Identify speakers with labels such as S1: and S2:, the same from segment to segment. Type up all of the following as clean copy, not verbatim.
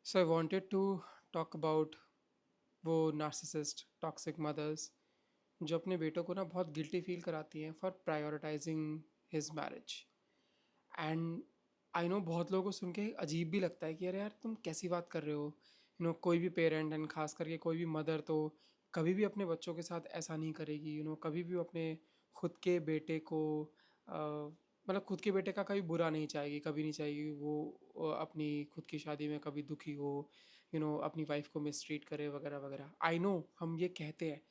S1: So I wanted to talk about वो narcissist toxic mother's जो अपने बेटों को ना बहुत गिल्टी फील कराती हैं for prioritising his marriage. And I know बहुत लोगों को सुन के अजीब भी लगता है कि अरे यार तुम कैसी बात कर रहे हो। कोई भी पेरेंट एंड खास करके कोई भी मदर तो कभी भी अपने बच्चों के साथ ऐसा नहीं करेगी। कभी भी अपने खुद के बेटे को मतलब खुद के बेटे का कभी बुरा नहीं चाहेगी, कभी नहीं चाहेगी वो अपनी खुद की शादी में कभी दुखी हो, अपनी वाइफ को मिसट्रीट करे वगैरह वगैरह। आई नो हम ये कहते हैं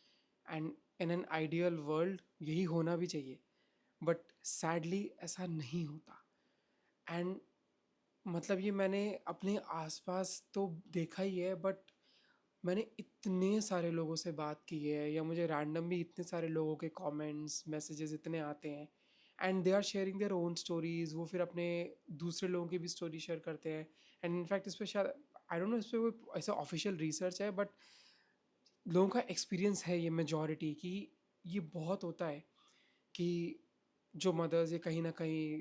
S1: and in an ideal world यही होना भी चाहिए, बट सैडली ऐसा नहीं होता। एंड मतलब ये मैंने अपने आसपास तो देखा ही है, बट मैंने इतने सारे लोगों से बात की है या मुझे रैंडम भी इतने सारे लोगों के कमेंट्स मैसेजेस इतने आते हैं and they are sharing their own stories. वो फिर अपने दूसरे लोगों की भी स्टोरी शेयर करते हैं। एंड इनफैक्ट इस पर शायद आई डोंट नो इस पर कोई ऐसा ऑफिशियल रिसर्च है, बट लोगों का एक्सपीरियंस है ये मेजॉरिटी कि ये बहुत होता है कि जो मदर्स ये कहीं ना कहीं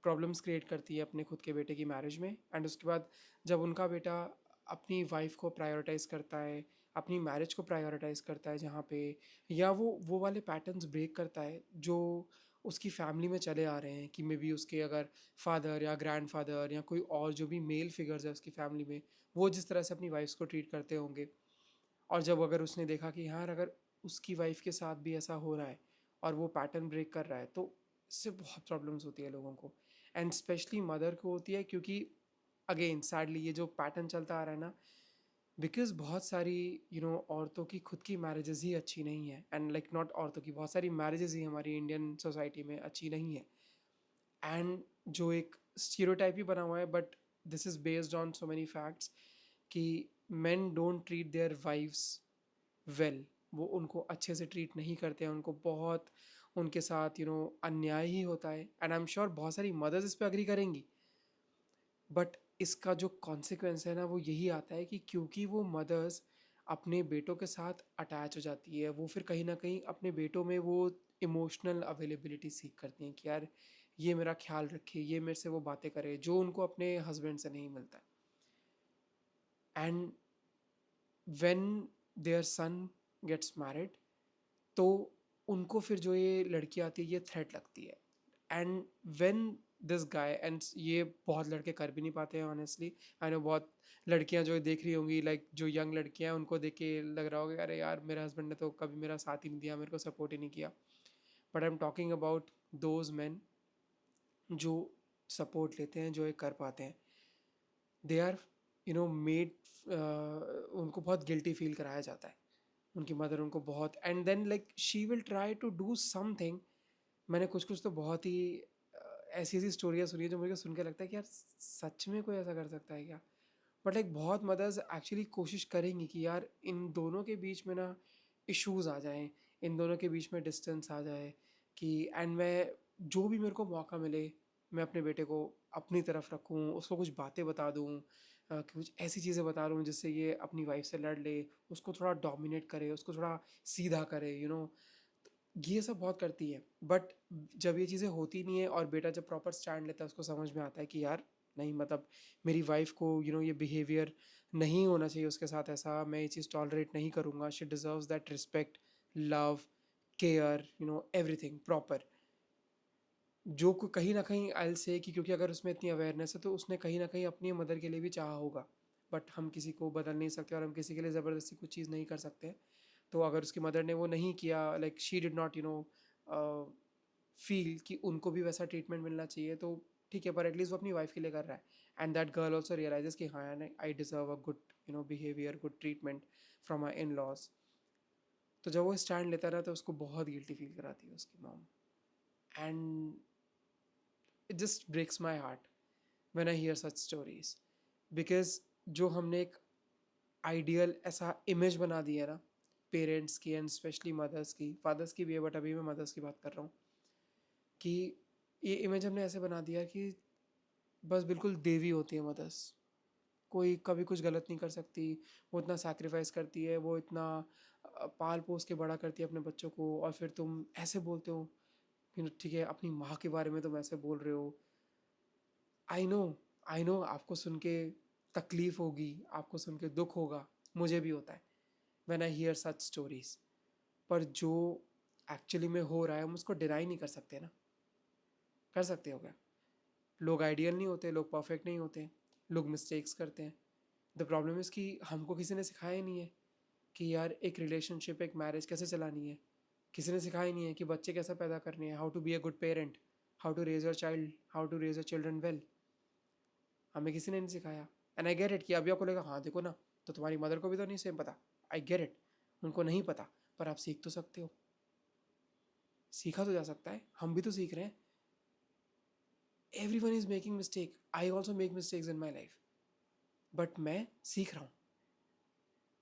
S1: प्रॉब्लम्स क्रिएट करती है अपने खुद के बेटे की मैरिज में। एंड उसके बाद जब उनका बेटा अपनी वाइफ को प्रायोरिटाइज करता है, अपनी मैरिज को प्रायोरिटाइज करता है जहाँ पे, या वो वाले पैटर्न्स ब्रेक करता है जो उसकी फैमिली में चले आ रहे हैं कि मे बी उसके अगर फादर या ग्रैंडफादर या कोई और जो भी मेल फिगर्स है उसकी फैमिली में, वो जिस तरह से अपनी वाइफ्स को ट्रीट करते होंगे। और जब अगर उसने देखा कि यार अगर उसकी वाइफ के साथ भी ऐसा हो रहा है और वो पैटर्न ब्रेक कर रहा है, तो इससे बहुत प्रॉब्लम्स होती है लोगों को। एंड स्पेशली मदर को होती है क्योंकि अगेन सैडली ये जो पैटर्न चलता आ रहा है ना, बिकॉज बहुत सारी औरतों की खुद की मैरिजेस ही अच्छी नहीं है। एंड लाइक नॉट औरतों की, बहुत सारी मैरिजेस ही हमारी इंडियन सोसाइटी में अच्छी नहीं है। एंड जो एक स्टीरियोटाइप ही बना हुआ है, but this is based on so many facts कि men don't treat their wifes well. वो उनको अच्छे से ट्रीट नहीं करते हैं, उनको बहुत उनके साथ अन्याय ही होता है। एंड आई एम श्योर बहुत सारी मदर्स इस पर अग्री करेंगी, बट इसका जो कॉन्सिक्वेंस है ना वो यही आता है कि क्योंकि वो मदर्स अपने बेटों के साथ अटैच हो जाती है, वो फिर कहीं ना कहीं अपने बेटों में वो इमोशनल अवेलेबिलिटी सीख करती हैं कि यार ये मेरा ख्याल रखे, ये मेरे से वो बातें करे जो उनको अपने हस्बैंड से नहीं मिलता। And when their son gets married, तो उनको फिर जो ये लड़की आती है ये थ्रेट लगती है। And when this guy, and ये बहुत लड़के कर भी नहीं पाते हैं ऑनेस्टली। आई नो बहुत लड़कियां जो देख रही होंगी, लाइक जो यंग लड़कियां हैं उनको देख के लग रहा होगा अरे यार मेरे हस्बैंड ने तो कभी मेरा साथ ही नहीं दिया, मेरे को सपोर्ट ही नहीं किया। But I am talking about those man जो सपोर्ट लेते हैं, जो ये कर पाते हैं। दे आर मेड, उनको बहुत गिल्टी फील कराया जाता है। उनकी मदर उनको बहुत, and then like she will try to do something. मैंने कुछ कुछ तो बहुत ही ऐसी ऐसी स्टोरियाँ सुनी है जो मुझे सुन के लगता है कि यार सच में कोई ऐसा कर सकता है क्या। बट लाइक बहुत मदर्स एक्चुअली कोशिश करेंगी कि यार इन दोनों के बीच में ना इश्यूज आ जाएं, इन दोनों के बीच में डिस्टेंस आ जाए कि एंड मैं जो भी मेरे को मौका मिले मैं अपने बेटे को अपनी तरफ रखूँ, उसको कुछ बातें बता दूँ, कुछ ऐसी चीज़ें बता दूँ जिससे ये अपनी वाइफ से लड़ ले, उसको थोड़ा डोमिनेट करे, उसको थोड़ा सीधा करे। ये सब बहुत करती है। बट जब ये चीज़ें होती नहीं है और बेटा जब प्रॉपर स्टैंड लेता है उसको समझ में आता है कि यार नहीं, मतलब मेरी वाइफ को ये बिहेवियर नहीं होना चाहिए उसके साथ, ऐसा मैं ये चीज़ टॉलरेट नहीं करूँगा। She deserves that respect, love, care, everything proper. जो कहीं ना कहीं आई विल से कि क्योंकि अगर उसमें इतनी अवेयरनेस है तो उसने कहीं ना कहीं अपनी मदर के लिए भी चाहा होगा। बट हम किसी को बदल नहीं सकते और हम किसी के लिए ज़बरदस्ती कुछ चीज़ नहीं कर सकते। तो अगर उसकी मदर ने वो नहीं किया, like she did not feel कि उनको भी वैसा ट्रीटमेंट मिलना चाहिए, तो ठीक है, पर एटलीस्ट वो अपनी वाइफ के लिए कर रहा है। And that girl also realises कि हाँ यार I deserve a good behaviour, good treatment from my in laws. तो जब वो स्टैंड लेता रहा तो उसको बहुत गिल्टी फील कराती है उसकी mom. And it just breaks my heart when I hear such stories. Because जो हमने एक आइडियल ऐसा इमेज बना दिया है ना पेरेंट्स की, एंड स्पेशली मदर्स की, फादर्स की भी है बट अभी मैं मदर्स की बात कर रहा हूँ, कि ये इमेज हमने ऐसे बना दिया कि बस बिल्कुल देवी होती है मदर्स, कोई कभी कुछ गलत नहीं कर सकती। वो इतना सैक्रिफाइस करती है, वो इतना पाल पोस के बड़ा करती है अपने बच्चों को, और फिर तुम ऐसे बोलते हो कि ठीक है अपनी माँ के बारे में तुम ऐसे बोल रहे हो। आई नो, आई नो आपको सुन के तकलीफ होगी, आपको सुन के दुख होगा, मुझे भी होता है when I hear such stories. पर जो एक्चुअली में हो रहा है हम उसको डिनाई नहीं कर सकते ना। कर सकते हो क्या? लोग आइडियल नहीं होते, लोग परफेक्ट नहीं होते, लोग मिस्टेक्स करते हैं। द प्रॉब्लम इज़ कि हमको किसी ने सिखाया ही नहीं है कि यार एक रिलेशनशिप, एक मैरिज कैसे चलानी है। किसी ने सिखाया ही नहीं है कि बच्चे कैसे पैदा करने हैं, how to be a good parent, how to raise your child, how to raise your children well. हमें किसी ने नहीं सिखाया। एंड आई गेट इट कि अभी आपको लगेगा हाँ देखो ना, तो तुम्हारी मदर को भी तो नहीं सेम पता। आई गेट इट, उनको नहीं पता, पर आप सीख तो सकते हो। सीखा तो जा सकता है, हम भी तो सीख रहे हैं। Every one is making mistake, I also make mistakes in my life, but मैं सीख रहा हूँ।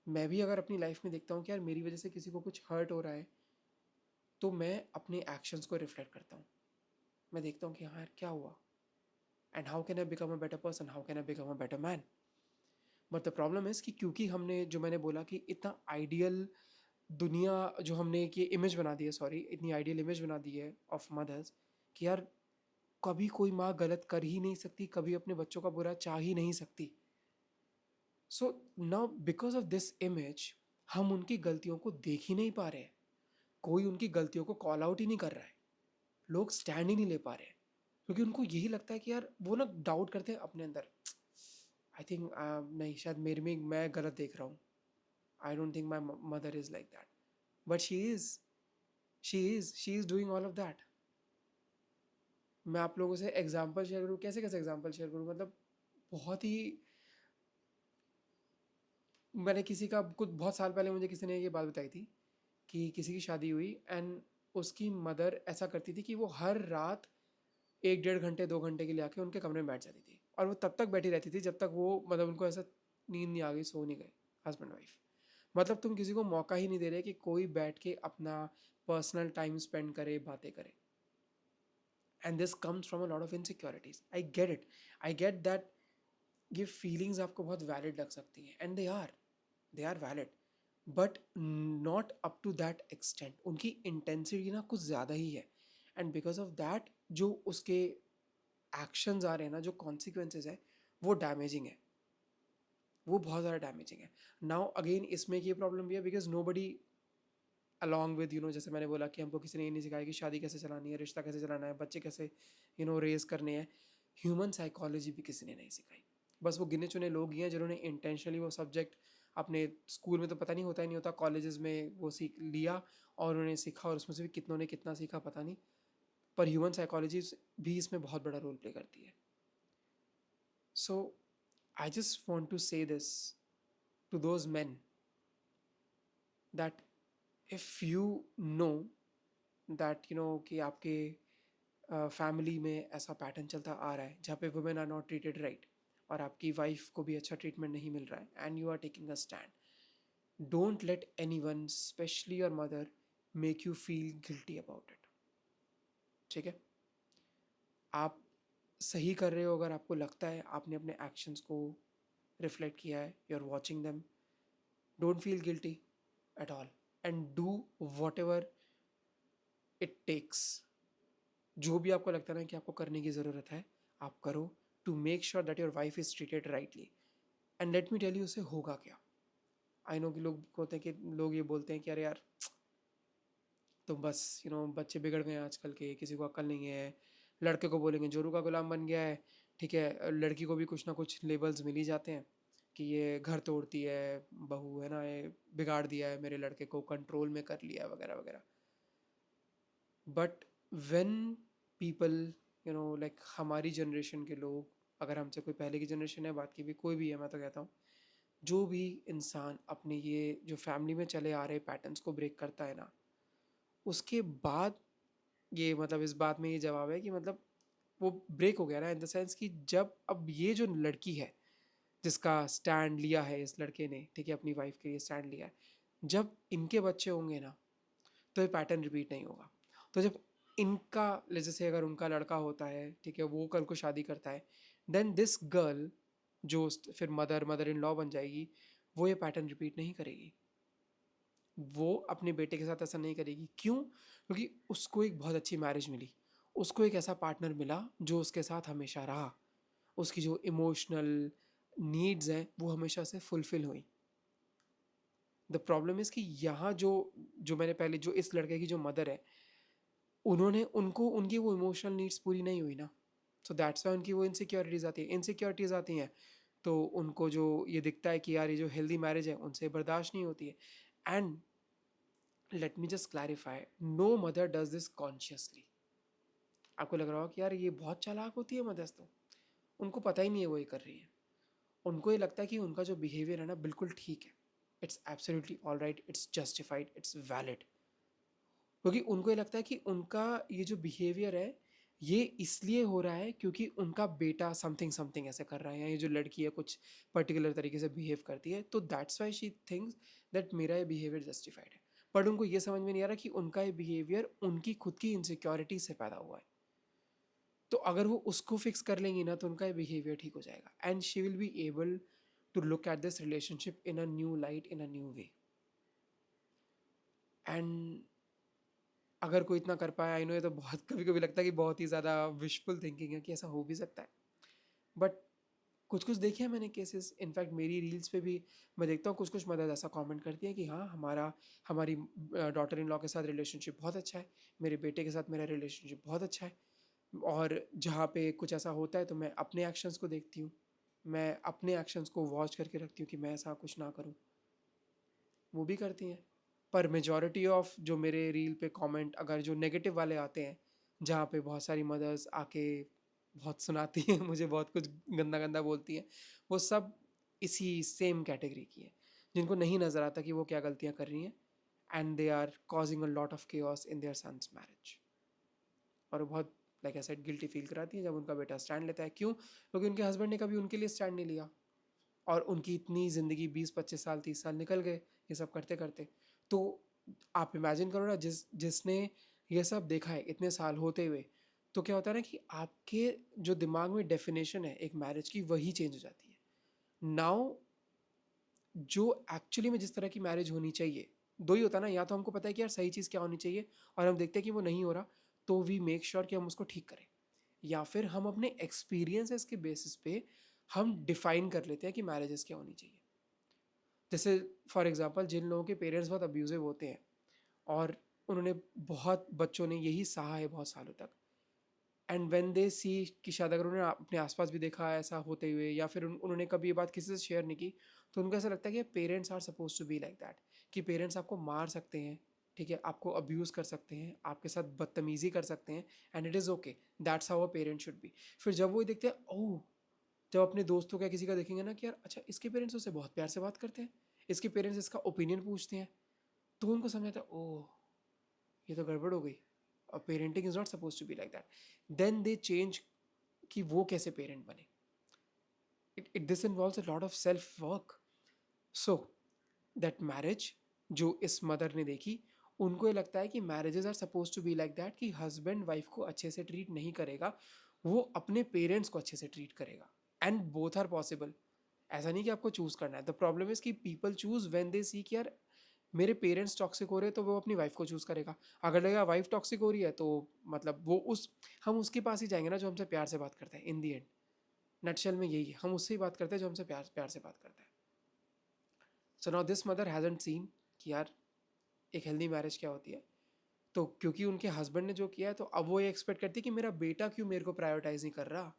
S1: मैं भी अगर अपनी लाइफ में देखता हूँ कि यार मेरी वजह से किसी को कुछ हर्ट हो रहा है, तो मैं अपने एक्शंस को रिफ्लेक्ट करता हूँ। मैं देखता हूँ कि हाँ यार क्या हुआ, and how can I become a better person, how can I become a better man. But the problem is कि क्योंकि हमने, जो मैंने बोला कि इतना आइडियल दुनिया जो हमने एक ये इमेज बना दी है, सॉरी, इतनी आइडियल इमेज बना दी है ऑफ मदर्स, कि यार कभी कोई माँ गलत कर ही नहीं सकती, कभी अपने बच्चों का बुरा चाह ही नहीं सकती। So now because of this image हम उनकी गलतियों को देख ही नहीं पा रहे हैं। कोई उनकी गलतियों को कॉल आउट ही नहीं कर रहा है। लोग स्टैंड ही नहीं ले पा रहे हैं, क्योंकि उनको यही लगता है कि यार वो ना डाउट करते हैं अपने अंदर। आई थिंक नहीं, शायद मेरे में मैं गलत देख रहा हूँ। I don't think my mother is like that, but she is doing all of that. मैं आप लोगों से एग्जाम्पल शेयर करूँ, कैसे कैसे एग्जाम्पल शेयर करूँ, मतलब बहुत ही, मैंने किसी का कुछ बहुत साल पहले मुझे किसी ने ये बात बताई थी कि किसी की शादी हुई एंड उसकी मदर ऐसा करती थी कि वो हर रात 1 डेढ़ घंटे 2 घंटे के लिए आके उनके कमरे में बैठ जाती थी, और वो तब तक बैठी रहती थी जब तक वो, मतलब उनको ऐसा नींद नहीं आ गई, सो नहीं गए हस्बैंड वाइफ। मतलब तुम किसी को मौका ही नहीं दे रहे कि कोई बैठ के अपना पर्सनल टाइम स्पेंड करे, बातें करे। And this comes from a lot of insecurities. I get it, I get that ये फीलिंग्स आपको बहुत वैलिड लग सकती हैं, and they are valid, but not up to that extent. उनकी इंटेंसिटी ना कुछ ज़्यादा ही है, एंड बिकॉज ऑफ दैट जो उसके एक्शंस आ रहे हैं ना, जो कॉन्सिक्वेंसेज है, वो डैमेजिंग है, वो बहुत ज़्यादा डैमेजिंग है। नाउ अगेन इसमें ये प्रॉब्लम भी है because nobody along with, जैसे मैंने बोला कि हमको किसी ने ये नहीं सिखाया कि शादी कैसे चलानी है, रिश्ता कैसे चलाना है, बच्चे कैसे रेज करने हैं। ह्यूमन साइकोलॉजी भी किसी ने नहीं सिखाई। बस वो गिने चुने लोग ही हैं जिन्होंने इंटेंशनली वो सब्जेक्ट अपने स्कूल में तो पता नहीं होता ही नहीं होता, कॉलेजेस में वो सीख लिया और उन्होंने सीखा, और उसमें से भी कितनों ने कितना सीखा पता नहीं। पर ह्यूमन साइकोलॉजी भी इसमें बहुत बड़ा रोल प्ले करती है। So I just want to say this to those man that if you know that कि आपके फैमिली में ऐसा पैटर्न चलता आ रहा है जहाँ पे women are not treated right, और आपकी वाइफ को भी अच्छा ट्रीटमेंट नहीं मिल रहा है, and you are taking a stand, don't let anyone, specially your mother, make you feel guilty about it. ठीक है? आप सही कर रहे हो अगर आपको लगता है आपने अपने एक्शंस को रिफ्लेक्ट किया है, you are watching them, don't feel guilty at all, and do whatever it takes. जो भी आपको लगता है ना कि आपको करने की ज़रूरत है, आप करो, to make sure that your wife is treated rightly. And let me tell you, उससे होगा क्या। आई नो कि लोग होते हैं कि लोग ये बोलते हैं कि अरे यार, तो बस बच्चे बिगड़ गए हैं आजकल के, किसी को अक्ल नहीं है, लड़के को बोलेंगे जोरू का गुलाम बन गया है। ठीक है, लड़की को भी कुछ ना कुछ लेबल्स मिल ही जाते हैं कि ये घर तोड़ती है, बहू है ना, ये बिगाड़ दिया है, मेरे लड़के को कंट्रोल में कर लिया, वगैरह वगैरह। बट वेन पीपल लाइक हमारी जनरेशन के लोग, अगर हमसे कोई पहले की जनरेशन है, बात की भी कोई भी है, मैं तो कहता हूँ जो भी इंसान अपने ये जो फैमिली में चले आ रहे पैटर्न्स को ब्रेक करता है ना, उसके बाद ये, मतलब इस बात में ये जवाब है कि मतलब वो ब्रेक हो गया ना, इन द सेंस कि जब अब ये जो लड़की है जिसका स्टैंड लिया है इस लड़के ने, ठीक है, अपनी वाइफ के लिए स्टैंड लिया है, जब इनके बच्चे होंगे ना, तो ये पैटर्न रिपीट नहीं होगा। तो जब इनका, जैसे अगर उनका लड़का होता है, ठीक है, वो कल को शादी करता है, देन दिस गर्ल जो फिर मदर इन लॉ बन जाएगी, वो ये पैटर्न रिपीट नहीं करेगी। वो अपने बेटे के साथ ऐसा नहीं करेगी। क्यों? क्योंकि उसको एक बहुत अच्छी मैरिज मिली, उसको एक ऐसा पार्टनर मिला जो उसके साथ हमेशा रहा, उसकी जो इमोशनल नीड्स हैं वो हमेशा से फुलफिल हुई। द प्रॉब्लम इज़ कि यहाँ जो जो मैंने पहले जो इस लड़के की जो मदर है, उन्होंने उनको उनकी वो इमोशनल नीड्स पूरी नहीं हुई ना, सो दैट्स वाई उनकी वो इनसिक्योरिटीज़ आती हैं। तो उनको जो ये दिखता है कि यार ये जो हेल्दी मैरिज है उनसे बर्दाश्त नहीं होती है। And let me just clarify, no mother does this consciously. आपको लग रहा होगा कि यार ये बहुत चालाक होती है मदर्स, तो उनको पता ही नहीं है वो ये कर रही है। उनको ये लगता है कि उनका जो बिहेवियर है ना बिल्कुल ठीक है, it's absolutely all right, it's justified, it's valid. क्योंकि उनको ये लगता है कि उनका ये जो बिहेवियर है ये इसलिए हो रहा है क्योंकि उनका बेटा समथिंग समथिंग ऐसे कर रहा है, या ये जो लड़की है कुछ पर्टिकुलर तरीके से बिहेव करती है, तो that's why she thinks that मेरा ये बिहेवियर जस्टिफाइड है। बट उनको ये समझ में नहीं आ रहा कि उनका ये बिहेवियर उनकी खुद की इनसिक्योरिटी से पैदा हुआ है। तो अगर वो उसको फिक्स कर लेंगी ना तो उनका बिहेवियर ठीक हो जाएगा, and she will be able to look at this relationship in a new light, in a new way. And अगर कोई इतना कर पाया, आई नो ये तो बहुत कभी कभी लगता है कि बहुत ही ज़्यादा विशफुल थिंकिंग है कि ऐसा हो भी सकता है, बट कुछ कुछ देखे हैं मैंने केसेस। इनफैक्ट मेरी रील्स पे भी मैं देखता हूँ कुछ कुछ मदर ऐसा कमेंट करती हैं कि हाँ हमारी डॉटर इन लॉ के साथ रिलेशनशिप बहुत अच्छा है, मेरे बेटे के साथ मेरा रिलेशनशिप बहुत अच्छा है। और जहाँ पे कुछ ऐसा होता है तो मैं अपने एक्शंस को देखती हूँ, मैं अपने एक्शंस को वॉच करके रखती हूँ कि मैं ऐसा कुछ ना करूँ। वो भी करती हैं, पर मेजॉरिटी ऑफ जो मेरे रील पे कमेंट अगर जो नेगेटिव वाले आते हैं, जहाँ पे बहुत सारी मदर्स आके बहुत सुनाती हैं मुझे, बहुत कुछ गंदा गंदा बोलती हैं, वो सब इसी सेम कैटेगरी की है, जिनको नहीं नज़र आता कि वो क्या गलतियाँ कर रही हैं, and they are causing a lot of chaos in their son's marriage. और वो बहुत like I said guilty feel कराती है जब उनका बेटा स्टैंड लेता है। क्यों? क्योंकि उनके हस्बैंड ने कभी उनके लिए स्टैंड नहीं लिया, और उनकी इतनी ज़िंदगी 20-25 साल 30 साल निकल गए ये सब करते करते। तो आप इमेजिन करो ना, जिसने ये सब देखा है इतने साल होते हुए, तो क्या होता है ना कि आपके जो दिमाग में डेफिनेशन है एक मैरिज की वही चेंज हो जाती है। नाउ जो एक्चुअली में जिस तरह की मैरिज होनी चाहिए, दो ही होता है ना, या तो हमको पता है कि यार सही चीज़ क्या होनी चाहिए और हम देखते हैं कि वो नहीं हो रहा, तो वी मेक श्योर कि हम उसको ठीक करें, या फिर हम अपने एक्सपीरियंसेस के बेसिस पे हम डिफाइन कर लेते हैं कि मैरिजेस क्या होनी चाहिए। जैसे फॉर एग्जांपल जिन लोगों के पेरेंट्स बहुत अब्यूजिव होते हैं और उन्होंने बहुत बच्चों ने यही सहा है बहुत सालों तक, एंड व्हेन दे सी कि शायद अगर उन्होंने अपने आसपास भी देखा है ऐसा होते हुए, या फिर उन्होंने कभी ये बात किसी से शेयर नहीं की, तो उनको ऐसा लगता है कि parents are suppose to be like that, कि पेरेंट्स आपको मार सकते हैं, ठीक है, आपको अब्यूज़ कर सकते हैं, आपके साथ बदतमीज़ी कर सकते हैं, and it is okay, that's how a parent should be. फिर जब वो देखते हैं, ओह, जब अपने दोस्तों का किसी का देखेंगे ना कि यार अच्छा इसके पेरेंट्स उससे बहुत प्यार से बात करते हैं, इसके पेरेंट्स इसका ओपिनियन पूछते हैं, तो उनको समझ आता है ओह ये तो गड़बड़ हो गई, और parenting is not suppose to be like that. Then they change कि वो कैसे पेरेंट बने। It this involves a lot of self work. So that marriage जो इस मदर ने देखी, उनको ये लगता है कि marriages are suppose to be like that, कि हस्बैंड वाइफ को अच्छे से ट्रीट नहीं करेगा, वो अपने पेरेंट्स को अच्छे से ट्रीट करेगा, एंड बोथ आर पॉसिबल। ऐसा नहीं कि आपको चूज करना है, द प्रॉब्लम इज कि पीपल चूज व्हेन दे सी कि यार मेरे पेरेंट्स टॉक्सिक हो रहे हैं तो वो अपनी वाइफ को चूज करेगा। अगर लगेगा वाइफ टॉक्सिक हो रही है तो मतलब वो उस हम उसके पास ही जाएंगे ना जो हमसे प्यार से बात करता है। इन दी एंड नटशेल में यही है, हम उससे ही बात करते हैं जो हमसे प्यार प्यार से बात करता है। So now this mother hasn't seen कि यार एक हेल्दी मैरिज क्या होती है, तो क्योंकि उनके हस्बैंड ने जो किया है तो अब वो ये एक्सपेक्ट करती है कि मेरा बेटा क्यों मेरे को प्रायोरिटाइज नहीं कर रहा,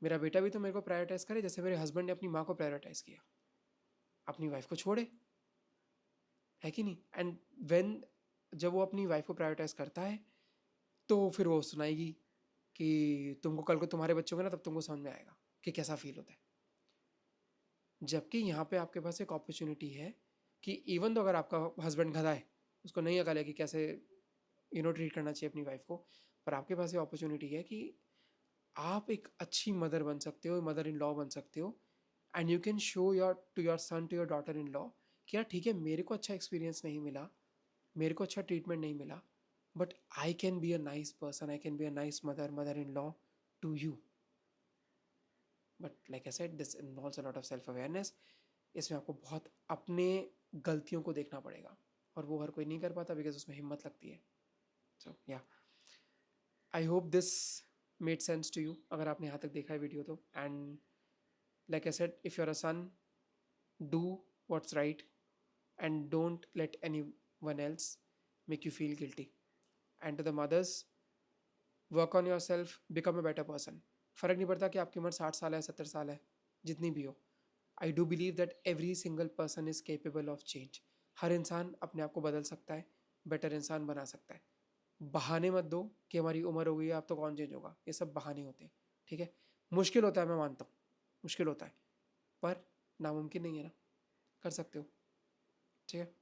S1: मेरा बेटा भी तो मेरे को प्रायोरिटाइज करे जैसे मेरे हस्बैंड ने अपनी माँ को प्रायोरिटाइज किया, अपनी वाइफ को छोड़े, है कि नहीं। एंड व्हेन जब वो अपनी वाइफ को प्रायोरिटाइज करता है तो फिर वो सुनाएगी कि तुमको कल को तुम्हारे बच्चे होंगे ना तब तुमको समझ में आएगा कि कैसा फील होता है। जबकि यहाँ पे आपके पास एक अपॉर्चुनिटी है कि इवन तो अगर आपका हस्बैंड गधा है, उसको नहीं अकल है कि कैसे ट्रीट करना चाहिए अपनी वाइफ को, पर आपके पास ये अपॉर्चुनिटी है कि आप एक अच्छी मदर बन सकते हो, मदर इन लॉ बन सकते हो, and you can show your son to your daughter in law कि यार ठीक है मेरे को अच्छा एक्सपीरियंस नहीं मिला, मेरे को अच्छा ट्रीटमेंट नहीं मिला, but I can be a nice person, I can be a nice mother in law to you. But like I said this involves a lot of self awareness. इसमें आपको बहुत अपने गलतियों को देखना पड़ेगा, और वो हर कोई नहीं कर पाता बिकॉज उसमें हिम्मत लगती है। So yeah I hope this made sense to you, अगर आपने यहाँ तक देखा है वीडियो तो। And Like I said, if you're a son, do what's right and don't let anyone else make you feel guilty. And to the mothers, work on your self, become a better person. फ़र्क नहीं पड़ता कि आपकी उम्र 60 साल है, 70 साल है, जितनी भी हो. I do believe that every single person is capable of change. हर इंसान अपने आप को बदल सकता है, बेटर इंसान बना सकता है. बहाने मत दो कि हमारी उम्र हो गई है, अब तो कौन चेंज होगा. ये सब बहाने होते हैं. ठीक है, मुश्किल होता है, मैं मानता हूँ मुश्किल होता है, पर नामुमकिन नहीं है ना, कर सकते हो. ठीक है.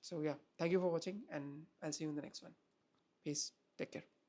S1: So yeah, thank you for watching and I see you in the next one. Peace, take care.